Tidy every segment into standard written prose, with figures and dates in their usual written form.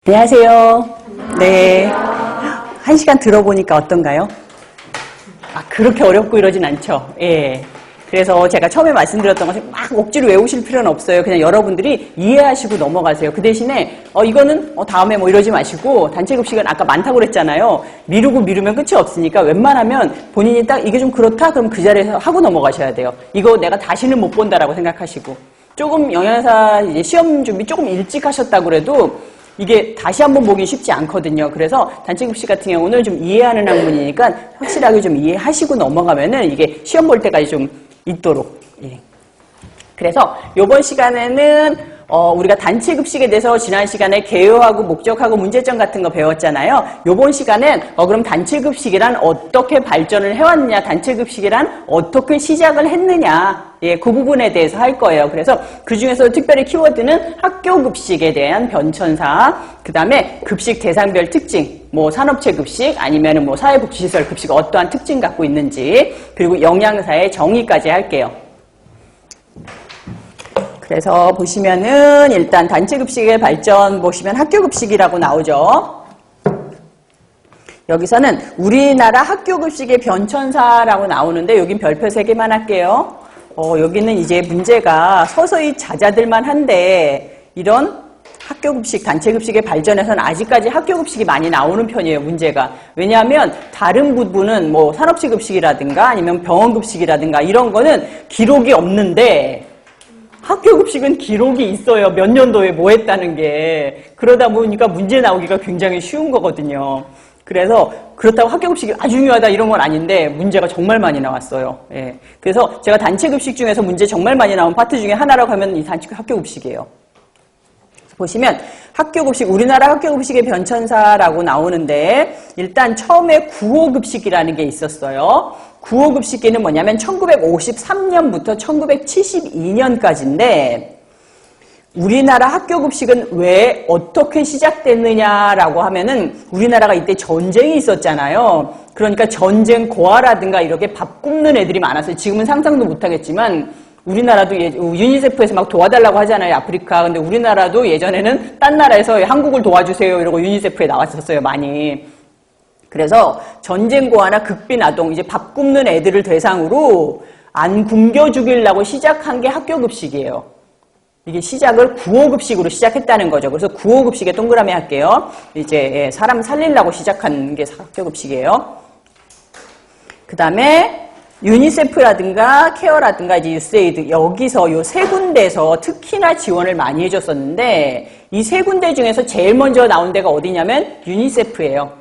안녕하세요. 네. 1시간 들어보니까 어떤가요? 그렇게 어렵고 이러진 않죠. 예. 그래서 제가 처음에 말씀드렸던 것이 막 억지로 외우실 필요는 없어요. 그냥 여러분들이 이해하시고 넘어가세요. 그 대신에, 이거는 다음에 뭐 이러지 마시고, 단체급식은 아까 많다고 그랬잖아요. 미루면 끝이 없으니까 웬만하면 본인이 딱 이게 좀 그렇다? 그럼 그 자리에서 하고 넘어가셔야 돼요. 이거 내가 다시는 못 본다라고 생각하시고. 조금 영양사 이제 시험 준비 조금 일찍 하셨다고 그래도 이게 다시 한번 보기 쉽지 않거든요. 그래서 단체급식 같은 경우는 좀 이해하는 학문이니까 확실하게 좀 이해하시고 넘어가면은 이게 시험 볼 때까지 좀 있도록. 예. 그래서 이번 시간에는 우리가 단체급식에 대해서 지난 시간에 개요하고 목적하고 문제점 같은 거 배웠잖아요. 이번 시간엔 그럼 단체급식이란 어떻게 발전을 해왔느냐, 단체급식이란 어떻게 시작을 했느냐, 예, 그 부분에 대해서 할 거예요. 그래서 그 중에서 특별히 키워드는 학교급식에 대한 변천사, 그 다음에 급식 대상별 특징, 뭐 산업체 급식 아니면은 뭐 사회복지시설 급식 어떠한 특징 갖고 있는지, 그리고 영양사의 정의까지 할게요. 그래서 보시면은 일단 단체급식의 발전 보시면 학교급식이라고 나오죠. 여기서는 우리나라 학교급식의 변천사라고 나오는데 여긴 별표 3개만 할게요. 여기는 이제 문제가 서서히 잦아들만 한데 이런 학교급식, 단체급식의 발전에서는 아직까지 학교급식이 많이 나오는 편이에요, 문제가. 왜냐하면 다른 부분은 뭐 산업체급식이라든가 아니면 병원급식이라든가 이런 거는 기록이 없는데 학교급식은 기록이 있어요. 몇 년도에 뭐 했다는 게. 그러다 보니까 문제 나오기가 굉장히 쉬운 거거든요. 그래서 그렇다고 학교급식이 아주 중요하다 이런 건 아닌데 문제가 정말 많이 나왔어요. 예. 그래서 제가 단체급식 중에서 문제 정말 많이 나온 파트 중에 하나라고 하면 이 학교급식이에요. 보시면 학교급식, 우리나라 학교급식의 변천사라고 나오는데 일단 처음에 구호급식이라는 게 있었어요. 구호급식기는 뭐냐면 1953년부터 1972년까지인데 우리나라 학교급식은 왜 어떻게 시작됐느냐라고 하면은 우리나라가 이때 전쟁이 있었잖아요. 그러니까 전쟁 고아라든가 이렇게 밥 굶는 애들이 많았어요. 지금은 상상도 못하겠지만 우리나라도 유니세프에서 막 도와달라고 하잖아요, 아프리카. 근데 우리나라도 예전에는 딴 나라에서 한국을 도와주세요 이러고 유니세프에 나왔었어요, 많이. 그래서 전쟁고아나 극비아동, 이제 밥 굶는 애들을 대상으로 안 굶겨 죽이려고 시작한 게 학교급식이에요. 이게 시작을 구호급식으로 시작했다는 거죠. 그래서 구호급식에 동그라미 할게요. 이제 사람 살리려고 시작한 게 학교급식이에요. 그 다음에 유니세프라든가 케어라든가 이제 유세이드 여기서 요 세 군데에서 특히나 지원을 많이 해줬었는데 이 세 군데 중에서 제일 먼저 나온 데가 어디냐면 유니세프예요.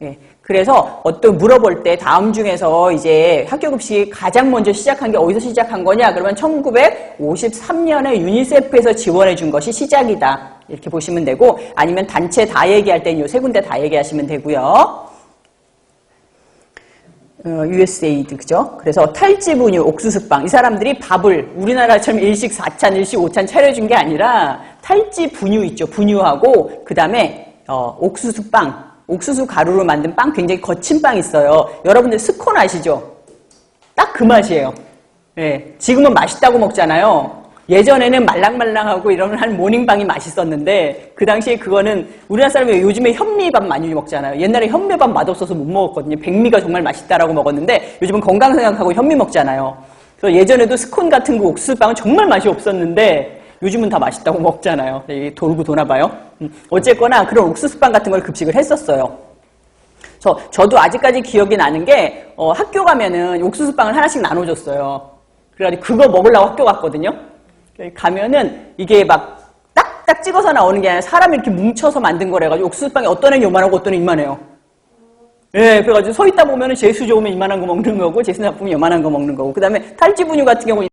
예. 그래서 물어볼 때 다음 중에서 이제 학교급식이 가장 먼저 시작한 게 어디서 시작한 거냐? 그러면 1953년에 유니세프에서 지원해 준 것이 시작이다. 이렇게 보시면 되고 아니면 단체 다 얘기할 때는 요 세 군데 다 얘기하시면 되고요. USAID, 그죠? 그래서 탈지분유, 옥수수빵. 이 사람들이 밥을 우리나라처럼 일식 4찬, 일식 5찬 차려준 게 아니라 탈지분유 있죠. 분유하고 그 다음에 옥수수빵. 옥수수 가루로 만든 빵, 굉장히 거친 빵 있어요. 여러분들 스콘 아시죠? 딱 그 맛이에요. 예, 지금은 맛있다고 먹잖아요. 예전에는 말랑말랑하고 이런 한 모닝빵이 맛있었는데 그 당시에 그거는 우리나라 사람이 요즘에 현미밥 많이 먹잖아요. 옛날에 현미밥 맛없어서 못 먹었거든요. 백미가 정말 맛있다라고 먹었는데 요즘은 건강 생각하고 현미 먹잖아요. 그래서 예전에도 스콘 같은 그 옥수수빵은 정말 맛이 없었는데 요즘은 다 맛있다고 먹잖아요. 돌고 도나봐요. 어쨌거나 그런 옥수수빵 같은 걸 급식을 했었어요. 그래서 저도 아직까지 기억이 나는 게 학교 가면은 옥수수빵을 하나씩 나눠줬어요. 그래가지고 그거 먹으려고 학교 갔거든요. 가면은 이게 막 딱딱 찍어서 나오는 게 아니라 사람이 이렇게 뭉쳐서 만든 거래가지고 옥수수빵이 어떤 애는 요만하고 어떤 애는 이만해요. 예, 그래가지고 서 있다 보면은 재수 좋으면 이만한 거 먹는 거고 재수 나쁘면 요만한 거 먹는 거고 그 다음에 탈지분유 같은 경우